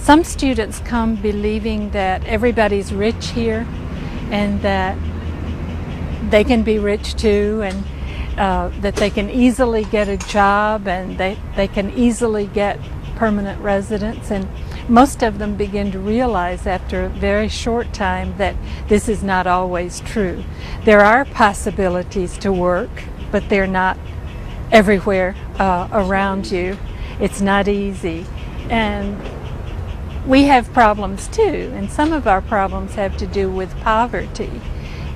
Some students come believing that everybody's rich here and that they can be rich too, and that they can easily get a job and they can easily get permanent residence. And most of them begin to realize after a very short time that this is not always true. There are possibilities to work, but they're not everywhere around you. It's not easy. And we have problems too, and some of our problems have to do with poverty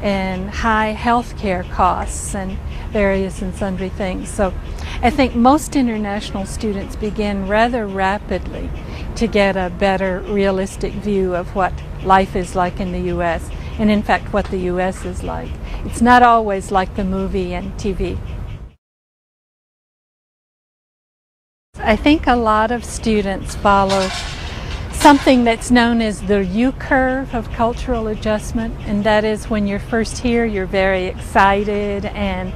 and high health care costs and various and sundry things. So I think most international students begin rather rapidly to get a better realistic view of what life is like in the U.S. and in fact what the U.S. is like. It's not always like the movie and TV. I think a lot of students follow something that's known as the U-curve of cultural adjustment, and that is when you're first here, you're very excited and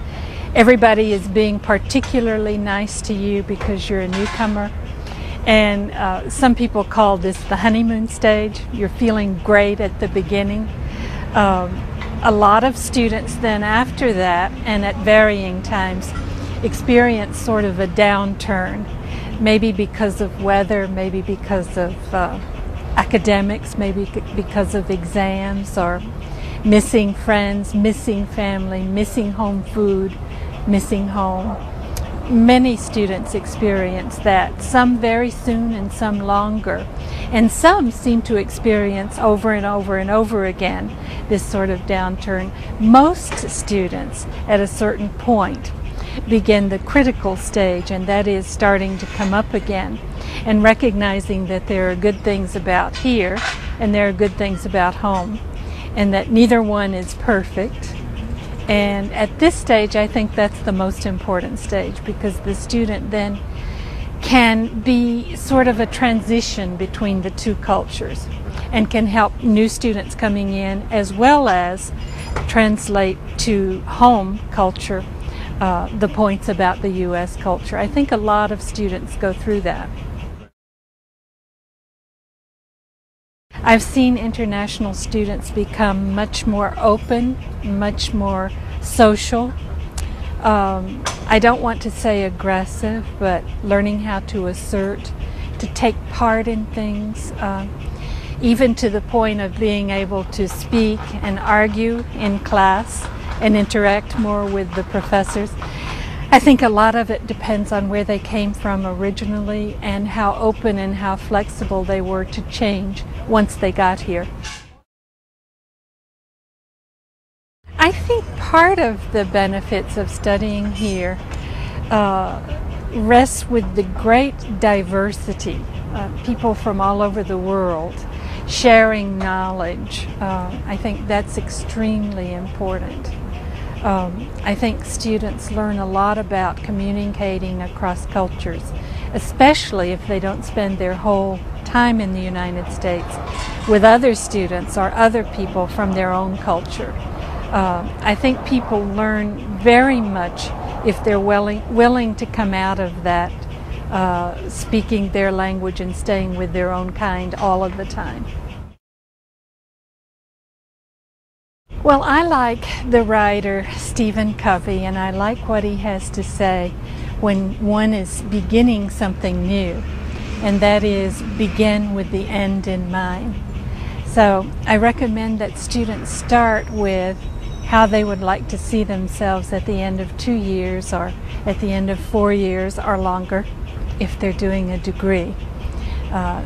everybody is being particularly nice to you because you're a newcomer. And some people call this the honeymoon stage. You're feeling great at the beginning. A lot of students then after that, and at varying times, experience sort of a downturn. Maybe because of weather, maybe because of academics, maybe because of exams, or missing friends, missing family, missing home food, missing home. Many students experience that, some very soon and some longer. And some seem to experience over and over and over again this sort of downturn. Most students at a certain point begin the critical stage, and that is starting to come up again and recognizing that there are good things about here and there are good things about home, and that neither one is perfect. And at this stage I think that's the most important stage, because the student then can be sort of a transition between the two cultures and can help new students coming in as well as translate to home culture the points about the U.S. culture. I think a lot of students go through that. I've seen international students become much more open, much more social. I don't want to say aggressive, but learning how to assert, to take part in things, even to the point of being able to speak and argue in class and interact more with the professors. I think a lot of it depends on where they came from originally and how open and how flexible they were to change once they got here. I think part of the benefits of studying here rests with the great diversity, people from all over the world sharing knowledge. I think that's extremely important. I think students learn a lot about communicating across cultures, especially if they don't spend their whole time in the United States with other students or other people from their own culture. I think people learn very much if they're willing to come out of that speaking their language and staying with their own kind all of the time. Well, I like the writer Stephen Covey, and I like what he has to say when one is beginning something new, and that is begin with the end in mind. So I recommend that students start with how they would like to see themselves at the end of 2 years or at the end of 4 years or longer if they're doing a degree.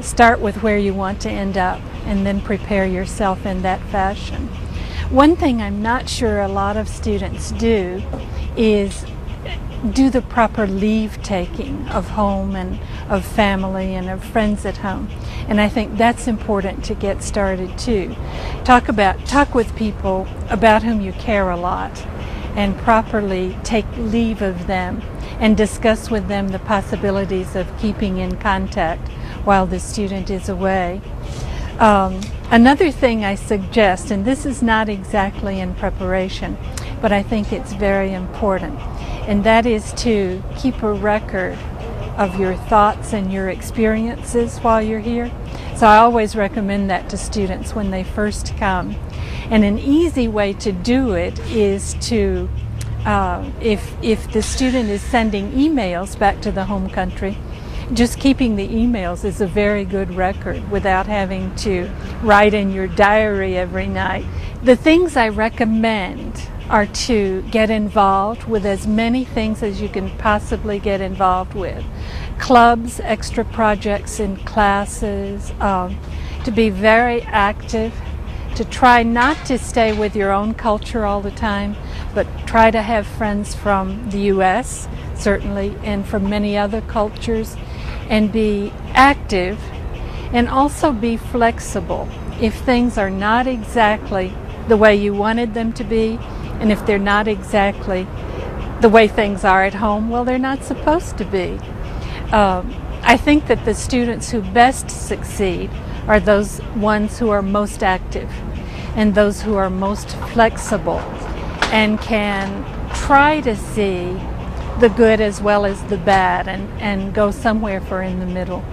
Start with where you want to end up and then prepare yourself in that fashion. One thing I'm not sure a lot of students do is do the proper leave taking of home and of family and of friends at home. And I think that's important to get started too. Talk with people about whom you care a lot and properly take leave of them and discuss with them the possibilities of keeping in contact while the student is away. Another thing I suggest, and this is not exactly in preparation, but I think it's very important, and that is to keep a record of your thoughts and your experiences while you're here. So I always recommend that to students when they first come. And an easy way to do it is to, if the student is sending emails back to the home country, just keeping the emails is a very good record without having to write in your diary every night. The things I recommend are to get involved with as many things as you can possibly get involved with. Clubs, extra projects in classes, to be very active, to try not to stay with your own culture all the time, but try to have friends from the US, certainly, and from many other cultures, and be active, and also be flexible. If things are not exactly the way you wanted them to be, and if they're not exactly the way things are at home, well, they're not supposed to be. I think that the students who best succeed are those ones who are most active and those who are most flexible and can try to see the good as well as the bad and go somewhere for in the middle.